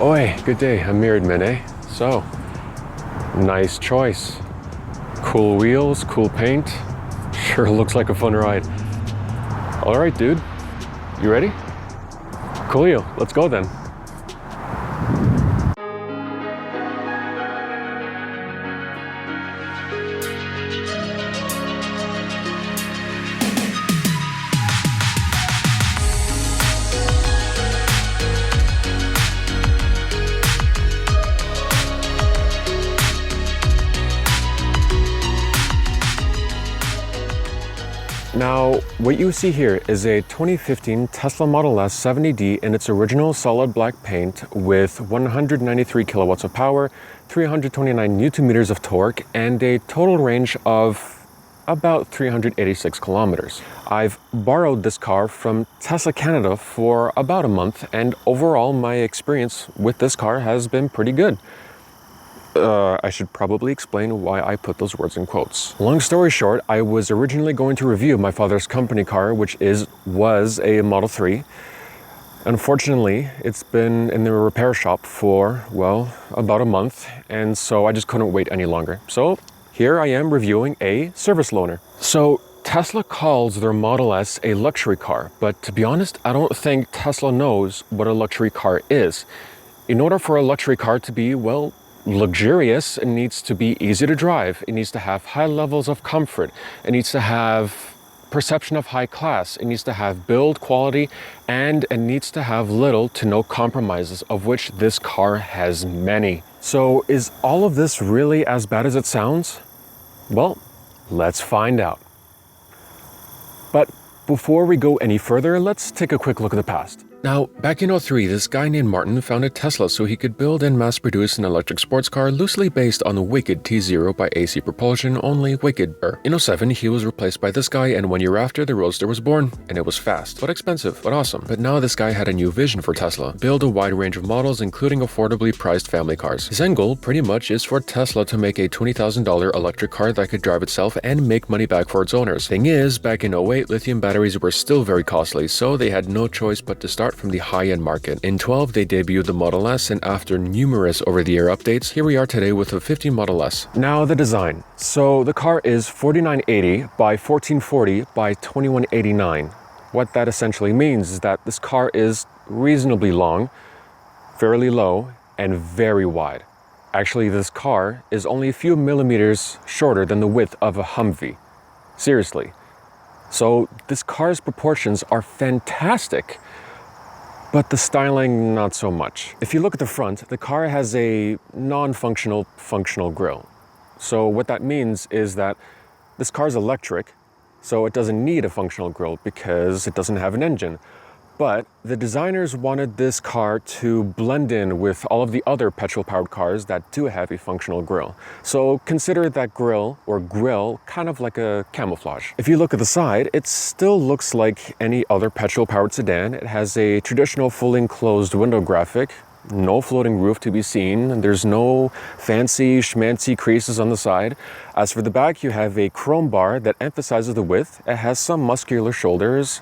Oi, good day, I'm Mirrored Mene. So, nice choice. Cool wheels, cool paint. Sure looks like a fun ride. All right, dude, you ready? Coolio, let's go then. Now, what you see here is a 2015 Tesla Model S 70D in its original solid black paint with 193 kilowatts of power, 329 Newton meters of torque, and a total range of about 386 kilometers. I've borrowed this car from Tesla Canada for about a month, and overall my experience with this car has been pretty good. I should probably explain why I put those words in quotes. Long story short, I was originally going to review my father's company car, which was a Model 3. Unfortunately, it's been in the repair shop for, well, about a month, and so I just couldn't wait any longer. So here I am reviewing a service loaner. So Tesla calls their Model S a luxury car, but to be honest, I don't think Tesla knows what a luxury car is. In order for a luxury car to be, well, luxurious, it needs to be easy to drive. It needs to have high levels of comfort. It needs to have perception of high class. It needs to have build quality, and it needs to have little to no compromises, of which this car has many. So is all of this really as bad as it sounds? Well, let's find out. But before we go any further, let's take a quick look at the past. Now, back in 2003, this guy named Martin founded Tesla so he could build and mass-produce an electric sports car loosely based on the Wicked T0 by AC Propulsion, only Wickeder. In 2007, he was replaced by this guy, and 1 year after, the Roadster was born, and it was fast, but expensive, but awesome. But now this guy had a new vision for Tesla: build a wide range of models, including affordably priced family cars. His end goal, pretty much, is for Tesla to make a $20,000 electric car that could drive itself and make money back for its owners. Thing is, back in 2008, lithium batteries were still very costly, so they had no choice but to start from the high-end market. In 2012, they debuted the Model S, and after numerous over-the-air updates, here we are today with a 50 Model S. Now the design. So the car is 4980 by 1440 by 2189. What that essentially means is that this car is reasonably long, fairly low, and very wide. Actually, this car is only a few millimeters shorter than the width of a Humvee. Seriously. So this car's proportions are fantastic, but the styling, not so much. If you look at the front, the car has a non-functional functional grille. So what that means is that this car's electric, so it doesn't need a functional grille because it doesn't have an engine. But the designers wanted this car to blend in with all of the other petrol-powered cars that do have a functional grille. So consider that grille kind of like a camouflage. If you look at the side, it still looks like any other petrol-powered sedan. It has a traditional fully enclosed window graphic, no floating roof to be seen, there's no fancy schmancy creases on the side. As for the back, you have a chrome bar that emphasizes the width. It has some muscular shoulders.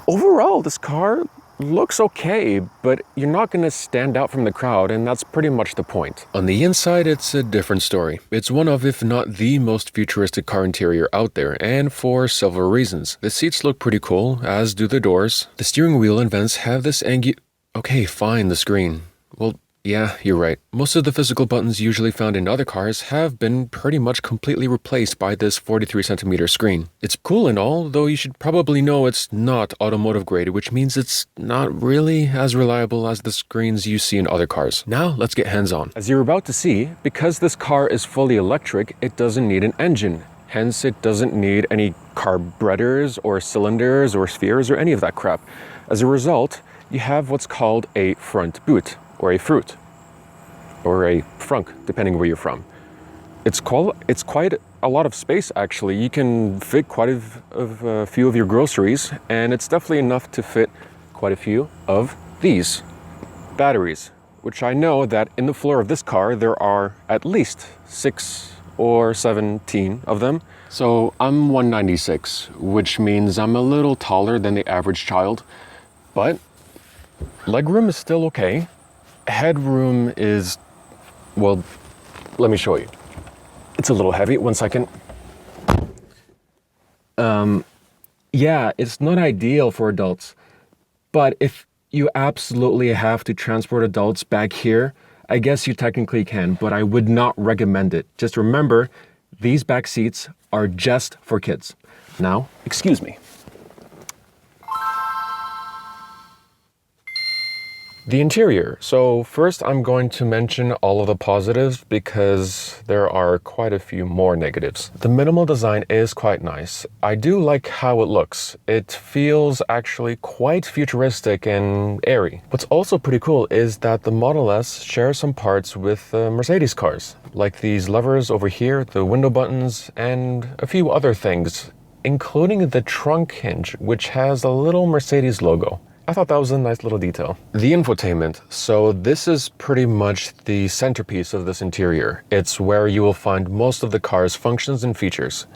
Overall, this car looks okay, but you're not going to stand out from the crowd, and that's pretty much the point. On the inside, it's a different story. It's one of, if not the most futuristic car interior out there, and for several reasons. The seats look pretty cool, as do the doors. The steering wheel and vents have this Okay, fine, the screen. Well, yeah, you're right. Most of the physical buttons usually found in other cars have been pretty much completely replaced by this 43cm screen. It's cool and all, though you should probably know it's not automotive grade, which means it's not really as reliable as the screens you see in other cars. Now, let's get hands-on. As you're about to see, because this car is fully electric, it doesn't need an engine. Hence, it doesn't need any carburetors or cylinders or spheres or any of that crap. As a result, you have what's called a front boot, or a fruit, or a frunk, depending where you're from. It's quite a lot of space, actually. You can fit quite a few of your groceries, and it's definitely enough to fit quite a few of these batteries, which I know that in the floor of this car, there are at least 6 or 17 of them. So I'm 196, which means I'm a little taller than the average child, but legroom is still okay. Headroom is, well, let me show you. It's a little heavy. One second. Yeah, it's not ideal for adults, but if you absolutely have to transport adults back here, I guess you technically can, but I would not recommend it. Just remember, these back seats are just for kids. Now, excuse me. The interior. So first I'm going to mention all of the positives because there are quite a few more negatives. The minimal design is quite nice. I do like how it looks. It feels actually quite futuristic and airy. What's also pretty cool is that the Model S shares some parts with Mercedes cars, like these levers over here, the window buttons, and a few other things, including the trunk hinge, which has a little Mercedes logo. I thought that was a nice little detail. The infotainment. So this is pretty much the centerpiece of this interior. It's where you will find most of the car's functions and features.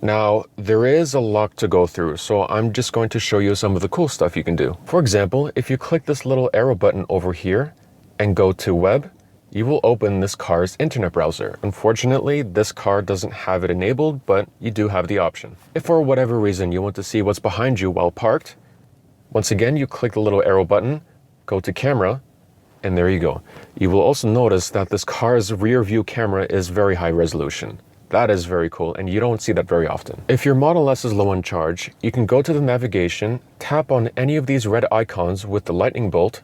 Now, there is a lot to go through, so I'm just going to show you some of the cool stuff you can do. For example, if you click this little arrow button over here and go to web, you will open this car's internet browser. Unfortunately, this car doesn't have it enabled, but you do have the option. If for whatever reason you want to see what's behind you while parked, once again, you click the little arrow button, go to camera, and there you go. You will also notice that this car's rear view camera is very high resolution. That is very cool, and you don't see that very often. If your Model S is low on charge, you can go to the navigation, tap on any of these red icons with the lightning bolt,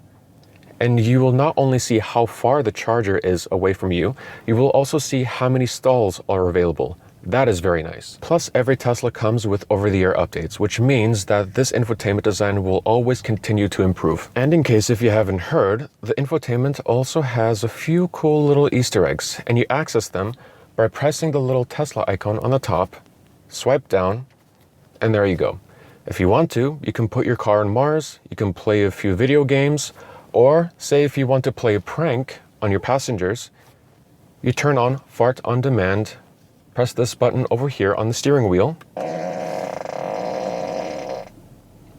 and you will not only see how far the charger is away from you, you will also see how many stalls are available. That is very nice. Plus, every Tesla comes with over-the-air updates, which means that this infotainment design will always continue to improve. And in case if you haven't heard, the infotainment also has a few cool little Easter eggs, and you access them by pressing the little Tesla icon on the top, swipe down, and there you go. If you want to, you can put your car on Mars, you can play a few video games, or say if you want to play a prank on your passengers, you turn on Fart on Demand. Press this button over here on the steering wheel.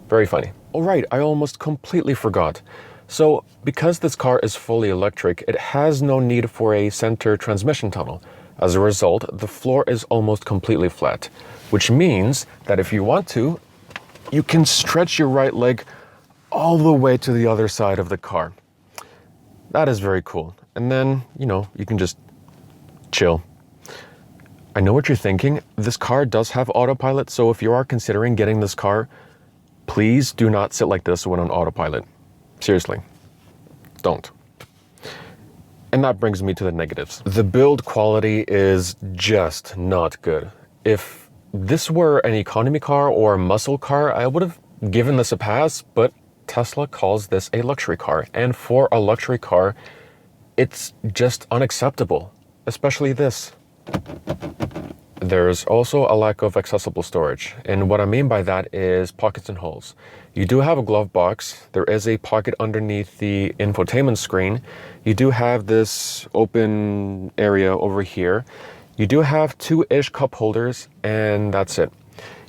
Very funny. All right, I almost completely forgot. So because this car is fully electric, it has no need for a center transmission tunnel. As a result, the floor is almost completely flat, which means that if you want to, you can stretch your right leg all the way to the other side of the car. That is very cool. And then, you can just chill. I know what you're thinking. This car does have autopilot, so if you are considering getting this car, please do not sit like this when on autopilot. Seriously, don't. And that brings me to the negatives. The build quality is just not good. If this were an economy car or a muscle car, I would have given this a pass, but Tesla calls this a luxury car. And for a luxury car, it's just unacceptable, especially this. There's also a lack of accessible storage, and what I mean by that is pockets and holes. You do have a glove box, there is a pocket underneath the infotainment screen, you do have this open area over here, you do have 2-ish cup holders, and that's it.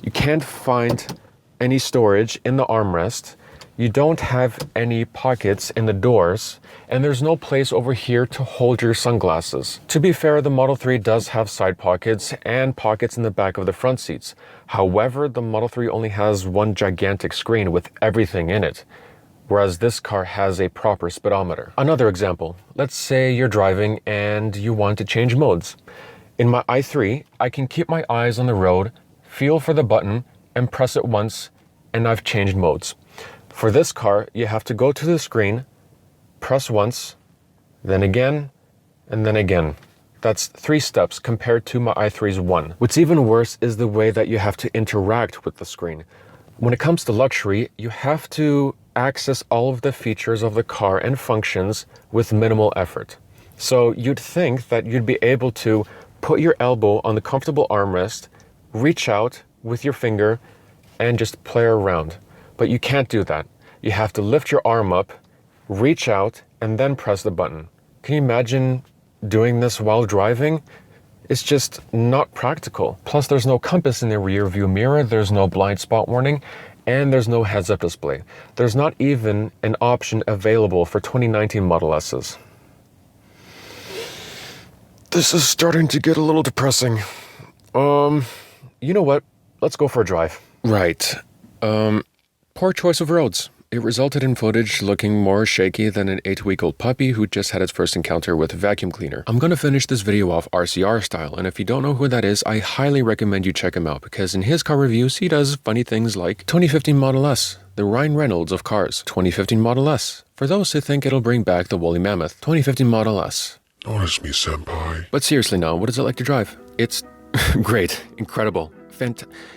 You can't find any storage in the armrest, you don't have any pockets in the doors, and there's no place over here to hold your sunglasses. To be fair, the Model 3 does have side pockets and pockets in the back of the front seats. However, the Model 3 only has one gigantic screen with everything in it, whereas this car has a proper speedometer. Another example, let's say you're driving and you want to change modes. In my i3, I can keep my eyes on the road, feel for the button, and press it once, and I've changed modes. For this car, you have to go to the screen, press once, then again, and then again. That's 3 steps compared to my i3's 1. What's even worse is the way that you have to interact with the screen. When it comes to luxury, you have to access all of the features of the car and functions with minimal effort. So you'd think that you'd be able to put your elbow on the comfortable armrest, reach out with your finger, and just play around. But you can't do that. You have to lift your arm up, reach out, and then press the button. Can you imagine doing this while driving? It's just not practical. Plus, there's no compass in the rear view mirror, there's no blind spot warning, And there's no heads-up display. There's not even an option available for 2019 Model S's. This is starting to get a little depressing. You know what? Let's go for a drive. Right. Poor choice of roads. It resulted in footage looking more shaky than an 8-week-old puppy who just had its first encounter with a vacuum cleaner. I'm gonna finish this video off RCR style, and if you don't know who that is, I highly recommend you check him out, because in his car reviews, he does funny things like 2015 Model S, the Ryan Reynolds of cars. 2015 Model S, for those who think it'll bring back the woolly mammoth. 2015 Model S. Notice me, senpai. But seriously now, what is it like to drive? It's great, incredible,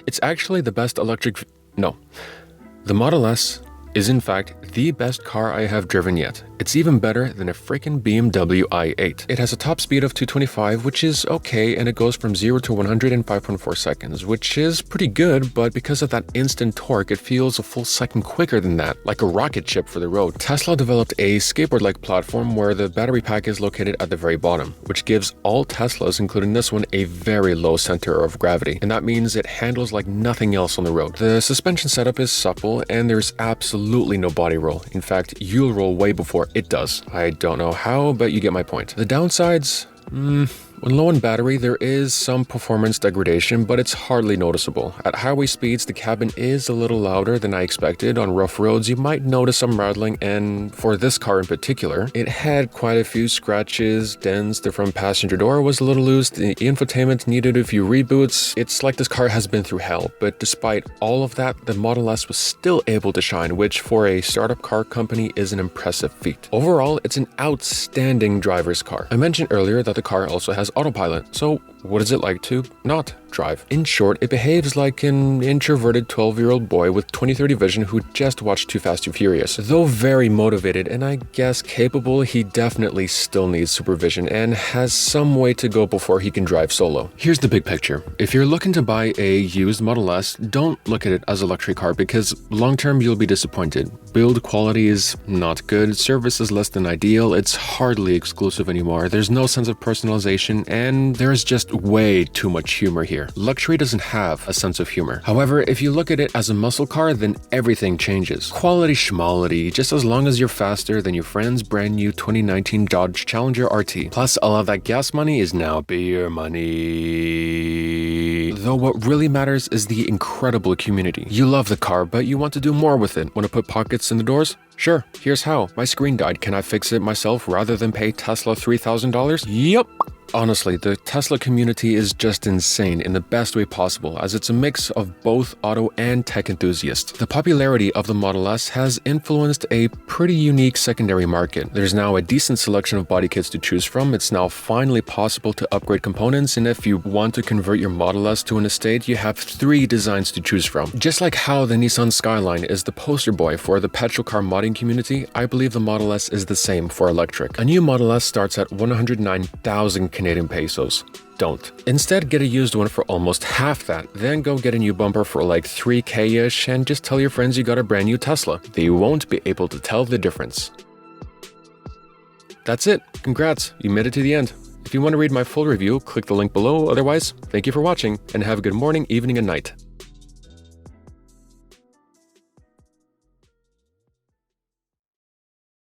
it's actually the best electric... No. The Model S is in fact the best car I have driven yet. It's even better than a freaking BMW i8. It has a top speed of 225, which is okay, and it goes from 0 to 100 in 5.4 seconds, which is pretty good, but because of that instant torque, it feels a full second quicker than that, like a rocket ship for the road. Tesla developed a skateboard-like platform where the battery pack is located at the very bottom, which gives all Teslas, including this one, a very low center of gravity, and that means it handles like nothing else on the road. The suspension setup is supple, and there's absolutely no body roll. In fact, you'll roll way before it does. I don't know how, but you get my point. The downsides? When low on battery, there is some performance degradation, but it's hardly noticeable. At highway speeds, the cabin is a little louder than I expected. On rough roads, you might notice some rattling, and for this car in particular, it had quite a few scratches, dents. The front passenger door was a little loose, the infotainment needed a few reboots. It's like this car has been through hell, but despite all of that, the Model S was still able to shine, which for a startup car company is an impressive feat. Overall, it's an outstanding driver's car. I mentioned earlier that the car also has autopilot, so what is it like to not drive? In short, it behaves like an introverted 12-year-old boy with 20/30 vision who just watched Too Fast, Too Furious. Though very motivated and I guess capable, he definitely still needs supervision and has some way to go before he can drive solo. Here's the big picture. If you're looking to buy a used Model S, don't look at it as a luxury car because long-term you'll be disappointed. Build quality is not good, service is less than ideal, it's hardly exclusive anymore, there's no sense of personalization, and there's just way too much humor here. Luxury doesn't have a sense of humor. However, if you look at it as a muscle car, then everything changes. Quality schmality, just as long as you're faster than your friend's brand new 2019 Dodge Challenger RT. Plus, all of that gas money is now beer money. Though what really matters is the incredible community. You love the car, but you want to do more with it. Want to put pockets in the doors? Sure, here's how. My screen died. Can I fix it myself rather than pay Tesla $3,000? Yep. Honestly, the Tesla community is just insane in the best way possible, as it's a mix of both auto and tech enthusiasts. The popularity of the Model S has influenced a pretty unique secondary market. There's now a decent selection of body kits to choose from. It's now finally possible to upgrade components, and if you want to convert your Model S to an estate, you have 3 designs to choose from. Just like how the Nissan Skyline is the poster boy for the petrol car modding community, I believe the Model S is the same for electric. A new Model S starts at 109,000 Canadian pesos. Don't. Instead, get a used one for almost half that. Then go get a new bumper for like 3K-ish and just tell your friends you got a brand new Tesla. They won't be able to tell the difference. That's it. Congrats. You made it to the end. If you want to read my full review, click the link below. Otherwise, thank you for watching and have a good morning, evening, and night.